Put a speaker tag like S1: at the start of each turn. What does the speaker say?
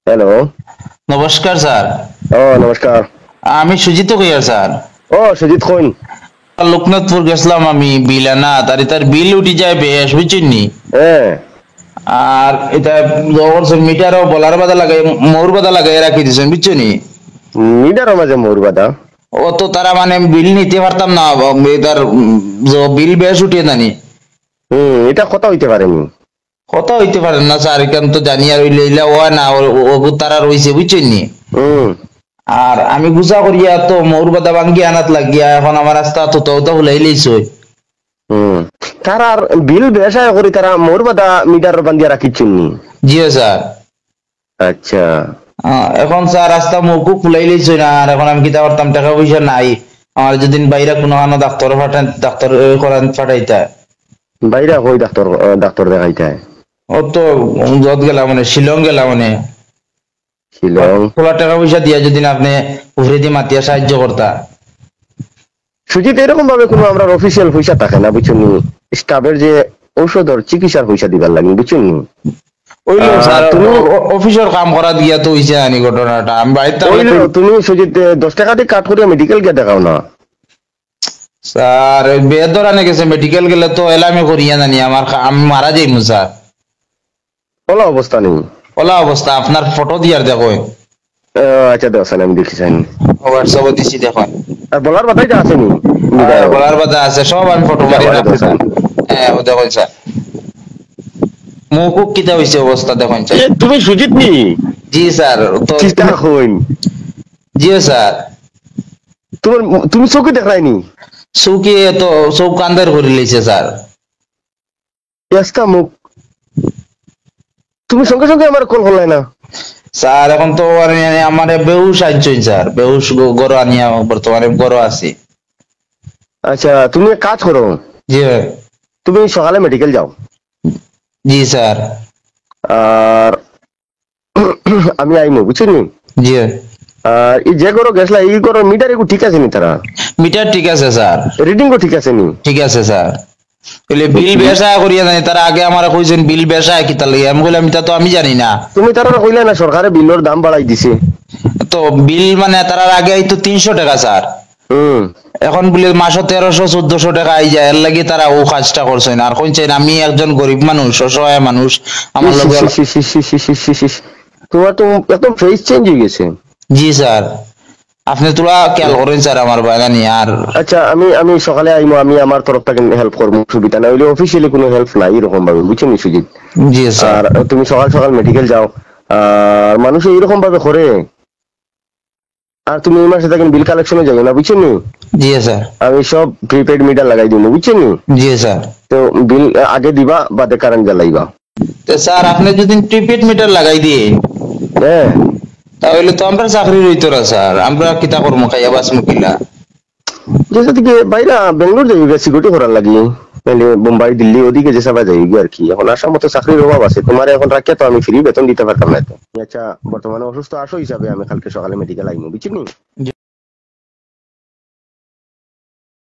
S1: Hello.
S2: নমস্কার sir.
S1: ও নমস্কার।
S2: আমি সুজিত কইয়ার স্যার।
S1: ও সুজিত কইন।
S2: লোকনাথপুর গেছিলাম আমি বিল আনা তার বিল উঠি যায় বেশ বুঝছেন নি।
S1: হ্যাঁ।
S2: আর এটা মিটারও বলার বাদা লাগাই মোর বাদা লাগাই রাখি দিছেন বুঝছেন নি।
S1: মিটারের মাঝে মোর বাদা।
S2: ও তো তারা মানে বিল নিতে পারতাম না তার বিল বেশ উঠিয়ে জানি।
S1: এটা কথা হইতে পারেনি।
S2: কত হইতে পারেন না স্যার এখান তো জানি আর লইলা ও না ও তারা রইছে বুঝছেন নি।
S1: হুম।
S2: আর আমি গুছা করিয়া তো মোর বাদা ভাঙ্গি আনাত লাগিয়া এখন আমার রাস্তা তো ভুলাই লইছে।
S1: তারা আর বিল বেসায় করি তারা মোর বাদা মিটার বান্ধিয়া রাখিচ্ছেন নি।
S2: জিও স্যার।
S1: আচ্ছা।
S2: এখন স্যার রাস্তা মুখ ফুলাই লইছে না আর এখন আমি কিতা করতাম টাকা পয়সা নাই। আমার যদি বাইরে কোনো ডাক্তার ফাটান ডাক্তার করান ফাটাইতা।
S1: বাইরে কই ডাক্তার দেখাইতে?
S2: ও তো যত গেলাম মানে শিলং গেলাম মানে
S1: শিলং।
S2: খোলা টাকা পয়সা দিয়া যদি না আপনি উফরে দিয়ে মাতিয়া সাহায্য করতা।
S1: সুজিত এরকম ভাবে কোনো আমরা অফিসিয়াল পয়সা থাকে না বুঝছেন নি। স্টাফের যে ঔষধ চিকিৎসার পয়সা দিবার লাগে বুঝছেন নি।
S2: ওইলো স্যার তুমি অফিসের কাম করা দিয়া তো হইছে আনি ঘটনাটা আমি বাড়িতে
S1: তুমি সুজিত 10 টাকা দিয়ে কাট করে মেডিকেল গিয়ে দেখাও না।
S2: স্যার বেদর আনে গেছে মেডিকেল গেলে তো এলামে করিয়া জানি আমি মারা যাইমু স্যার।
S1: ওলা অবস্থা নেই।
S2: ওলা অবস্থা আপনার ফটো দিয়ার দেখো।
S1: আচ্ছা দাও আমি দেখি চাই।
S2: হোয়াটসঅ্যাপে দিছি দেখো।
S1: আর বলার কথাই যা আসেনি।
S2: বলার কথা আছে সব আমি ফটো মারি রাখছি। হ্যাঁ ও দেখুন স্যার মুখ কিতা হইছে অবস্থা দেখুন স্যার।
S1: তুমি সুজিত নি?
S2: জি স্যার তো
S1: চিন্তা হইন।
S2: জি স্যার।
S1: তুমি চোখে দেখায়নি?
S2: চৌকি তো চৌক আন্দার করে লইছে স্যার।
S1: এসকা মুখ তুমি সঙ্গে সঙ্গে আমার কল করলাই না
S2: স্যার এখন তো আমার বেহুশ আইছেন স্যার বেহুশ গরো আনিয়া বর্তমানে গরো আছি।
S1: আচ্ছা তুমি এক কাজ করো।
S2: জি
S1: তুমি সকালে মেডিকেল যাও।
S2: জি স্যার।
S1: আর আমি আইমু বুঝছেন নি।
S2: জি
S1: আর এই যে গরো গেছলা এই গরো মিটার এগু ঠিক আছে নি? তারা
S2: মিটার ঠিক আছে স্যার।
S1: রিডিং গো ঠিক আছে নি?
S2: ঠিক আছে স্যার। বলে বিল বেসা করিয়া জানি তারা আগে আমার কইছেন বিল বেসা কিতা লাগে আমি বললাম তা তো আমি জানি না।
S1: তুমি তারা কইলা না সরকারে বিলের দাম বাড়াই দিছে?
S2: তো বিল মানে তার আগে আইতো 300 টাকা স্যার। এখন বলে মাসে 1300-1400 টাকা আই যায় এর লাগি তারা ও কাজটা করছেন আর কইছেন আমি একজন গরিব মানুষ অসহায় মানুষ আমার লগে।
S1: তোমার তো একদম ফেস চেঞ্জ হয়ে গেছে।
S2: জি স্যার আপনি তোরা খেয়াল করেন স্যার আমার বাগানি আর। আচ্ছা
S1: আমি সকালে আইমো আমি আমার তরফ থেকে হেল্প করবো সুবিধা না হইলে অফিসিয়ালি কোনো হেল্প নাই এরকম ভাবে বুঝছেন সুজিত।
S2: জি স্যার।
S1: আর তুমি সকাল সকাল মেডিকেল যাও আর মানুষ এরকম ভাবে করে। আর তুমি এই মাসে থাকেন বিল কালেকশনে যাবে না বুঝছেন নি?
S2: জি স্যার।
S1: আমি সব প্রিপেড মিটার লাগাই দিব বুঝছেন নি?
S2: জি স্যার।
S1: তো বিল আগে দিবা বাদে কারেন্ট জ্বালাইবা।
S2: তো স্যার আপনি যদি প্রিপেড মিটার লাগাই দিয়ে
S1: হ্যাঁ
S2: তাহলে তো আমরা চাকরি রইতো না স্যার আমরা কিতা করবো খাইয়া বাঁচমু কিলা।
S1: যেসা থেকে বাইরা বেঙ্গলোর যাইবে সিকিউরিটি করার লাগি নাহলে বোম্বাই দিল্লি ওদিকে যে সবাই যাইবে আর কি। এখন আসার মতো চাকরির অভাব আছে তোমার এখন রাখিয়া তো আমি ফ্রি বেতন দিতে পারতাম না। তো আচ্ছা বর্তমানে অসুস্থ আসো হিসাবে আমি কালকে সকালে মেডিকেল আইমু বুঝছেন নি?